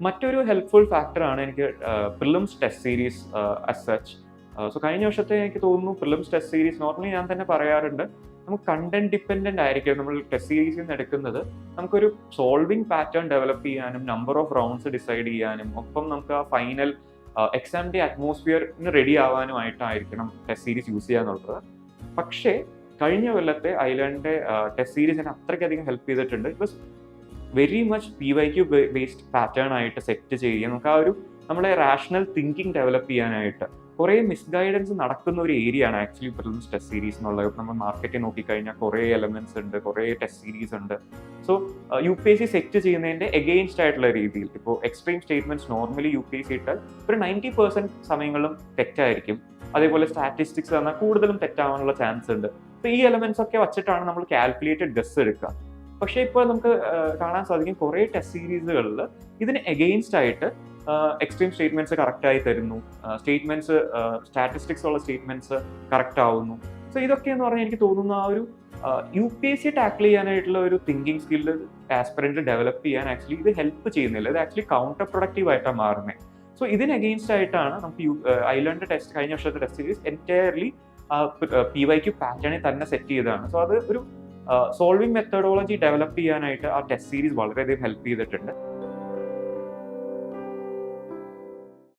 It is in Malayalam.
മറ്റൊരു ഹെൽപ്ഫുൾ ഫാക്ടറാണ് എനിക്ക് prelims test series as such. So കഴിഞ്ഞ വർഷത്തെ എനിക്ക് തോന്നുന്നു പ്രിലിംസ് ടെസ്റ്റ് സീരീസ് നോർമലി ഞാൻ തന്നെ പറയാറുണ്ട്, നമുക്ക് കണ്ടന്റ് ഡിപ്പെൻഡന്റ് ആയിരിക്കും നമ്മൾ ടെസ്റ്റ് സീരീസിൽ നിന്ന് എടുക്കുന്നത്. നമുക്കൊരു സോൾവിങ് പാറ്റേൺ ഡെവലപ്പ് ചെയ്യാനും നമ്പർ ഓഫ് റൗണ്ട്സ് ഡിസൈഡ് ചെയ്യാനും ഒപ്പം നമുക്ക് ആ ഫൈനൽ എക്സാമിന്റെ അറ്റ്മോസ്ഫിയറിന് റെഡി ആവാനുമായിട്ടായിരിക്കണം ടെസ്റ്റ് സീരീസ് യൂസ് ചെയ്യാന്നുള്ളത്. പക്ഷേ കഴിഞ്ഞ കൊല്ലത്തെ ഐലൻഡിന്റെ ടെസ്റ്റ് സീരീസ് എന്നെ അത്രയ്ക്കധികം ഹെൽപ്പ് ചെയ്തിട്ടുണ്ട്. It was very much PYQ based pattern ആയിട്ട് സെറ്റ് ചെയ്യുക. നമുക്ക് ആ ഒരു നമ്മളെ റാഷണൽ തിങ്കിങ് ഡെവലപ്പ് ചെയ്യാനായിട്ട് കുറേ മിസ്ഗൈഡൻസ് നടക്കുന്ന ഒരു ഏരിയ ആണ് ആക്ച്വലി പ്രിലിംസ് ടെസ്റ്റ് സീരീസ് എന്നുള്ളത്. നമ്മൾ മാർക്കറ്റിൽ നോക്കിക്കഴിഞ്ഞാൽ കുറേ എലമെന്റ്സ് ഉണ്ട്, കുറേ ടെസ്റ്റ് സീരീസ് ഉണ്ട്. സോ UPSC സെറ്റ് ചെയ്യുന്നതിന്റെ എഗെയിൻസ്റ്റ് ആയിട്ടുള്ള രീതിയിൽ ഇപ്പോൾ എക്സ്ട്രീം സ്റ്റേറ്റ്മെന്റ്സ് നോർമലി UPSC ഇട്ടാൽ ഒരു 90% സമയങ്ങളും തെറ്റായിരിക്കും. അതേപോലെ സ്റ്റാറ്റിസ്റ്റിക്സ് പറഞ്ഞാൽ കൂടുതലും തെറ്റാവാനുള്ള ചാൻസ് ഉണ്ട്. അപ്പോൾ ഈ എലമെന്റ്സ് ഒക്കെ വച്ചിട്ടാണ് നമ്മൾ കാൽക്കുലേറ്റഡ് ഗസ് എടുക്കുക. പക്ഷേ ഇപ്പോൾ നമുക്ക് കാണാൻ സാധിക്കും കുറേ ടെസ്റ്റ് സീരീസുകളിൽ ഇതിന് എഗെയിൻസ്റ്റ് ആയിട്ട് എക്സ്ട്രീം സ്റ്റേറ്റ്മെന്റ്സ് കറക്റ്റായി തരുന്നു, സ്റ്റേറ്റ്മെന്റ്സ് സ്റ്റാറ്റിസ്റ്റിക്സ് ഉള്ള സ്റ്റേറ്റ്മെന്റ്സ് കറക്റ്റ് ആവുന്നു. സോ ഇതൊക്കെ എന്ന് പറഞ്ഞാൽ എനിക്ക് തോന്നുന്നു ആ ഒരു UPSC ടാക്കിൾ ചെയ്യാനായിട്ടുള്ള ഒരു തിങ്കിങ് സ്കില്ല് ആസ്പിറന്റ് ഡെവലപ്പ് ചെയ്യാൻ ആക്ച്വലി ഇത് ഹെൽപ്പ് ചെയ്യുന്നില്ല. ഇത് ആക്ച്വലി കൗണ്ടർ പ്രൊഡക്റ്റീവ് ആയിട്ടാണ് മാറുന്നത്. സോ ഇതിന് എഗെയിൻസ്റ്റ് ആയിട്ടാണ് നമുക്ക് ഐലൻഡ് ടെസ്റ്റ് കഴിഞ്ഞ വർഷത്തെ ടെസ്റ്റ് സീരീസ് എൻറ്റയർലി PYQ പാറ്റേണിൽ തന്നെ സെറ്റ് ചെയ്തതാണ്. സോ അത് ഒരു സോൾവിങ് മെത്തഡോളജി ഡെവലപ്പ് ചെയ്യാനായിട്ട് ആ ടെസ്റ്റ് സീരീസ് വളരെയധികം ഹെൽപ്പ് ചെയ്തിട്ടുണ്ട്.